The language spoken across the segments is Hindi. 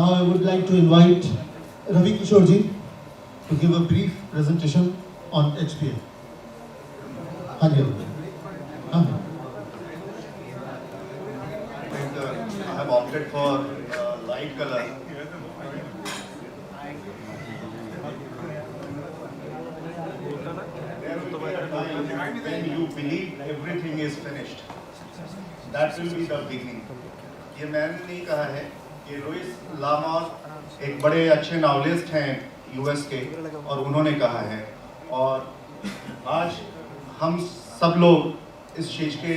Now I would like to invite Ravi Kishore ji to give a brief presentation on HPL. हाँ जी हाँ I have opted for light color. There will be a time when you believe everything is finished. That will be the beginning. ये मैंने नहीं कहा है, ये लुइस लामॉस एक बड़े अच्छे नॉवलिस्ट हैं यूएस के, और उन्होंने कहा है, और आज हम सब लोग इस चीज़ के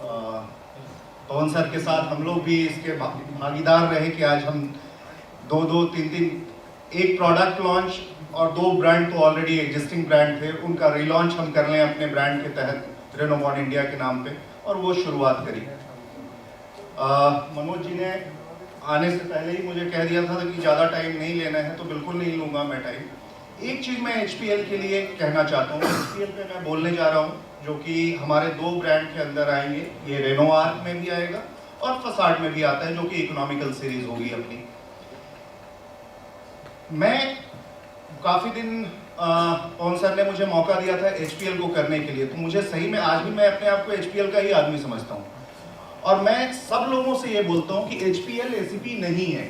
पवन सर के साथ हम लोग भी इसके भागीदार रहे कि आज हम दो तीन एक प्रोडक्ट लॉन्च और 2 ब्रांड तो ऑलरेडी एग्जिस्टिंग ब्रांड थे, उनका रीलॉन्च हम कर लें अपने ब्रांड के तहत रेनोवन इंडिया के नाम पे, और वो शुरुआत करी। मनोज जी ने आने से पहले ही मुझे कह दिया था कि ज़्यादा टाइम नहीं लेना है, तो बिल्कुल नहीं लूँगा मैं टाइम। एक चीज़ मैं HPL के लिए कहना चाहता हूँ, HPL पे मैं बोलने जा रहा हूँ, जो कि हमारे 2 ब्रांड के अंदर आएंगे। ये रेनोआर्क में भी आएगा और फसाड में भी आता है, जो कि इकोनॉमिकल सीरीज होगी अपनी। मैं काफ़ी दिन पवन सर ने मुझे मौका दिया था HPL को करने के लिए, तो मुझे सही में आज भी मैं अपने आप को HPL का ही आदमी समझता हूँ, और मैं सब लोगों से ये बोलता हूँ कि HPL ACP नहीं है,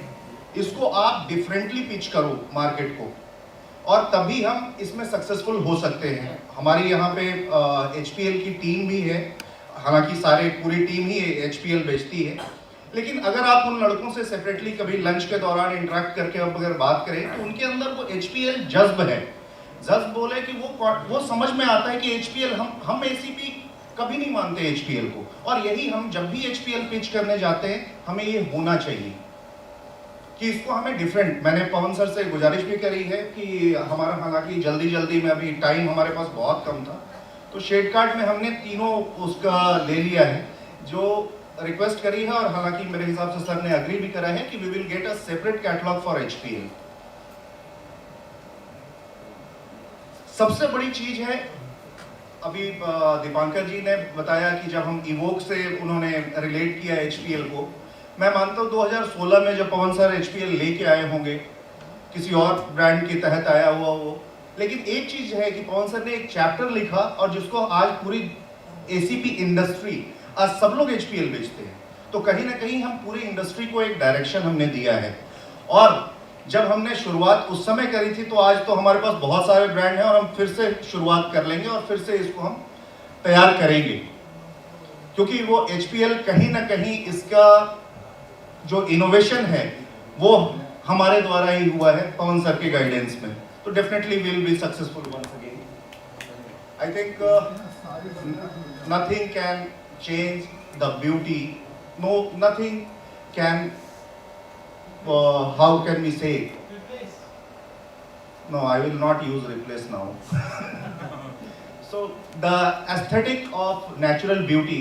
इसको आप डिफरेंटली पिच करो मार्केट को, और तभी हम इसमें सक्सेसफुल हो सकते हैं। हमारी यहाँ पे HPL की टीम भी है, हालांकि पूरी टीम ही HPL बेचती है, लेकिन अगर आप उन लड़कों से सेपरेटली कभी लंच के दौरान इंटरेक्ट करके अब अगर बात करें, तो उनके अंदर वो HPL जज्ब है। जज्ब बोले कि वो समझ में आता है कि HPL हम ACP कभी नहीं मानते HPL को, और यही हम जब भी HPL पिच करने जाते हैं हमें ये होना चाहिए कि इसको हमें डिफरेंट। मैंने पवन सर से गुजारिश भी करी है कि हमारा, हालांकि जल्दी में अभी टाइम हमारे पास बहुत कम था, तो शेड कार्ड में हमने तीनों उसका ले लिया है जो रिक्वेस्ट करी है, और हालांकि मेरे हिसाब से सर ने अग्री भी करा है कि we will get a separate catalogue for HPL। सबसे बड़ी चीज है, अभी दीपांकर जी ने बताया कि जब हम इवोक से उन्होंने रिलेट किया HPL को, मैं मानता हूँ 2016 में जब पवन सर HPL लेके आए होंगे, किसी और ब्रांड के तहत आया हुआ वो, लेकिन एक चीज है कि पवन सर ने एक चैप्टर लिखा, और जिसको आज पूरी ACP इंडस्ट्री, आज सब लोग HPL बेचते हैं, तो कहीं ना कहीं हम पूरी इंडस्ट्री को एक डायरेक्शन हमने दिया है। और जब हमने शुरुआत उस समय करी थी, तो आज तो हमारे पास बहुत सारे ब्रांड हैं, और हम फिर से शुरुआत कर लेंगे और फिर से इसको हम तैयार करेंगे, क्योंकि वो HPL कहीं ना कहीं इसका जो इनोवेशन है वो हमारे द्वारा ही हुआ है, पवन सर के गाइडेंस में, तो definitely will be successful once again. I think nothing can change the beauty, nothing can, how can we say? No, I will not use replace now. So the aesthetic of natural beauty,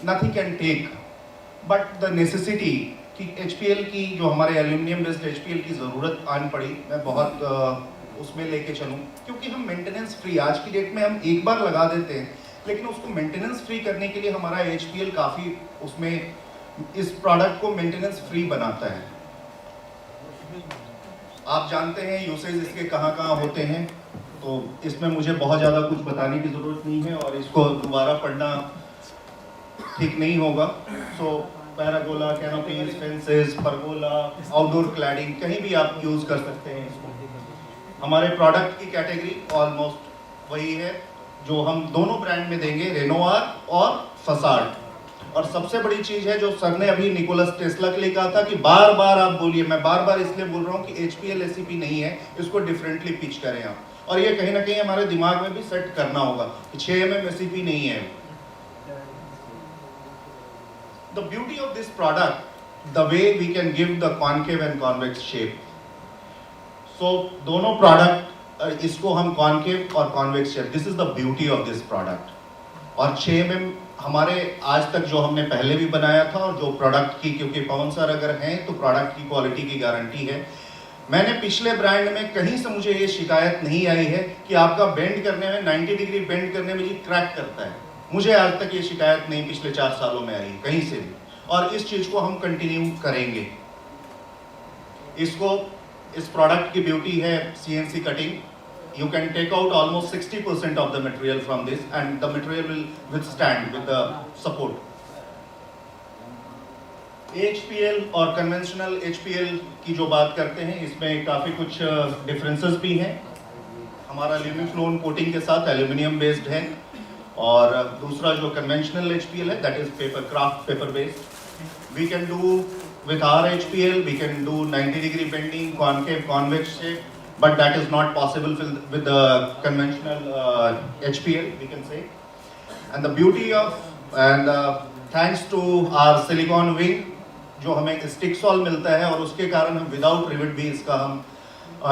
nothing can take, but the necessity कि HPL की जो हमारे एल्यूमिनियम बेस्ड HPL की ज़रूरत आन पड़ी, मैं बहुत उसमें लेके चलूँ, क्योंकि हम मेंटेनेंस फ्री, आज की डेट में हम एक बार लगा देते हैं, लेकिन उसको मेंटेनेंस फ्री करने के लिए हमारा HPL काफ़ी उसमें इस प्रोडक्ट को मेंटेनेंस फ्री बनाता है। आप जानते हैं यूसेज इसके कहाँ होते हैं, तो इसमें मुझे बहुत ज़्यादा कुछ बताने की ज़रूरत नहीं है, और इसको दोबारा पढ़ना ठीक नहीं होगा। So pergola, canopies, fences, pergola, outdoor cladding, कहीं भी आप यूज़ कर सकते हैं इसको। हमारे प्रोडक्ट की कैटेगरी ऑलमोस्ट वही है जो हम दोनों ब्रांड में देंगे, रेनोआर्क और फसाड। और सबसे बड़ी चीज है जो सर ने अभी निकोलस टेस्ला के लिए कहा था कि बार बार आप बोलिए, मैं बार बार इसलिए बोल रहा हूँ कि HPL ACP नहीं है, इसको डिफरेंटली पिच करें आप, और ये कहीं ना कहीं हमारे दिमाग में भी सेट करना होगा कि 6 mm ACP नहीं है। The beauty of this product, the way we can give the concave and convex shape. So दोनों प्रोडक्ट, इसको हम कॉन्केव और convex shape, this is the beauty of this product. और 6 mm हमारे आज तक जो हमने पहले भी बनाया था, और जो प्रोडक्ट की, क्योंकि पवन सर अगर हैं तो प्रोडक्ट की क्वालिटी की गारंटी है। मैंने पिछले ब्रांड में कहीं से मुझे ये शिकायत नहीं आई है कि आपका बेंड करने में, 90 डिग्री बेंड करने में जी क्रैक करता है, मुझे आज तक ये शिकायत नहीं पिछले 4 सालों में आई कहीं से भी, और इस चीज़ को हम कंटिन्यू करेंगे। इसको इस प्रोडक्ट की ब्यूटी है CNC cutting. You can take out almost 60% of the material from this, and the material will withstand with the support. HPL और कन्वेंशनल HPL की जो बात करते हैं, इसमें काफ़ी कुछ डिफरेंसेस भी हैं. हमारा ल्यूमीफ्लोन कोटिंग के साथ एल्यूमिनियम बेस्ड है, और दूसरा जो कन्वेंशनल HPL है, that is paper kraft paper based. We can do with our HPL, we can do 90-degree bending, concave, convex shape, but that is not possible with the conventional HPL, we can say. And the beauty of, and thanks to our silicon wing, जो हमें स्टिक सॉल मिलता है, और उसके कारण हम विदाउट रिविट भी इसका हम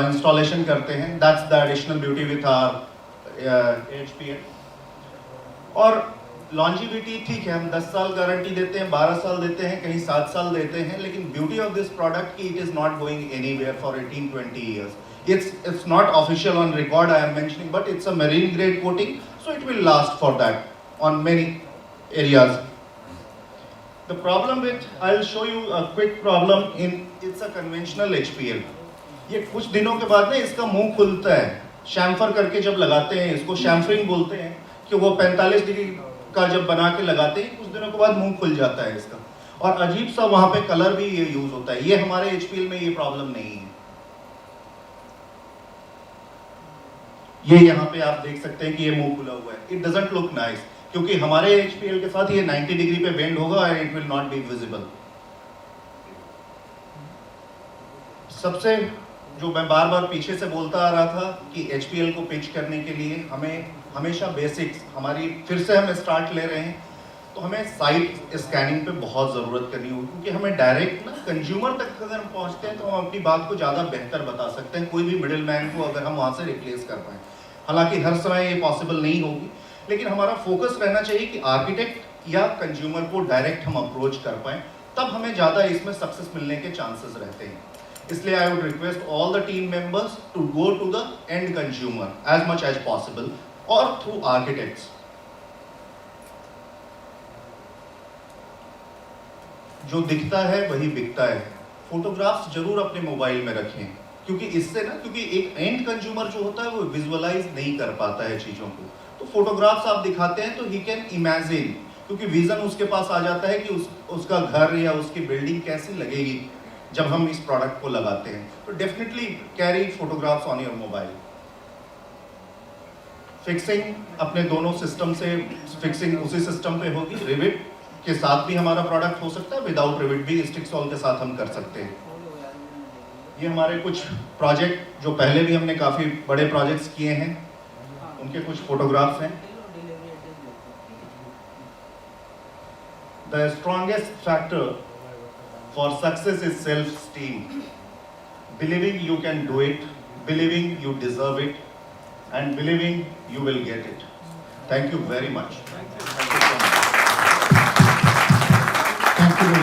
इंस्टॉलेशन करते हैं. That's the additional beauty with our HPL. और लॉन्जिविटी ठीक है, हम 10 साल गारंटी देते हैं, 12 साल देते हैं, कहीं 7 साल देते हैं, लेकिन ब्यूटी ऑफ दिस प्रोडक्ट की it is not going anywhere for 18-20 years. It's not official on record I am mentioning, but it's a marine grade coating, so it will last for that on many areas. The problem with, I'll show you a quick problem in, it's a conventional HPL. ये कुछ दिनों के बाद ना इसका मुंह खुलता है. शैम्फर करके जब लगाते हैं, इसको शैम्फरिंग बोलते हैं, कि वो 45 डिग्री का जब बना के लगाते हैं, कुछ दिनों के बाद मुंह खुल जाता है इसका, और अजीब सा वहां पे कलर भी ये यूज होता है. ये हमारे HPL में ये प्रॉब्लम नहीं है. ये यहाँ पे आप देख सकते हैं कि ये मुंह खुला हुआ है. इट डजंट लुक नाइस, क्योंकि हमारे HPL के साथ ये 90 डिग्री पे बेंड होगा and it will not be visible. सबसे जो मैं बार बार पीछे से बोलता आ रहा था कि HPL को पिच करने के लिए हमें हमेशा बेसिक्स, हमारी फिर से हम स्टार्ट ले रहे हैं, तो हमें साइट स्कैनिंग पे बहुत ज़रूरत करनी होगी, क्योंकि हमें डायरेक्ट ना कंज्यूमर तक अगर हम पहुंचते हैं तो हम अपनी बात को ज़्यादा बेहतर बता सकते हैं, कोई भी मिडिल मैन को अगर हम वहाँ से रिप्लेस कर पाएँ. हालांकि हर समय ये पॉसिबल नहीं होगी, लेकिन हमारा फोकस रहना चाहिए कि आर्किटेक्ट या कंज्यूमर को डायरेक्ट हम अप्रोच कर पाएँ, तब हमें ज़्यादा इसमें सक्सेस मिलने के चांसेस रहते हैं. इसलिए I would request all the team members to go to the end consumer as much as possible, और थ्रू आर्किटेक्ट्स. जो दिखता है वही बिकता है. फोटोग्राफ्स जरूर अपने मोबाइल में रखें, क्योंकि इससे ना, क्योंकि एक एंड कंज्यूमर जो होता है वो विजुअलाइज नहीं कर पाता है चीजों को, तो फोटोग्राफ्स आप दिखाते हैं तो ही कैन इमेजिन, क्योंकि विजन उसके पास आ जाता है कि उसका घर या उसकी बिल्डिंग कैसी लगेगी जब हम इस प्रोडक्ट को लगाते हैं. तो definitely carry photographs on your mobile. Fixing अपने दोनों सिस्टम से, फिक्सिंग उसी सिस्टम पे होगी. रिविट के साथ भी हमारा प्रोडक्ट हो सकता है, विदाउट रिविट भी स्टिक सॉल के साथ हम कर सकते हैं. ये हमारे कुछ प्रोजेक्ट जो पहले भी हमने काफ़ी बड़े प्रोजेक्ट्स किए हैं, उनके कुछ फोटोग्राफ्स हैं. The strongest factor for success is self-esteem. Believing you can do it, believing you deserve it, and believing you will get it. Thank you very much. Thank you so much. Thank you.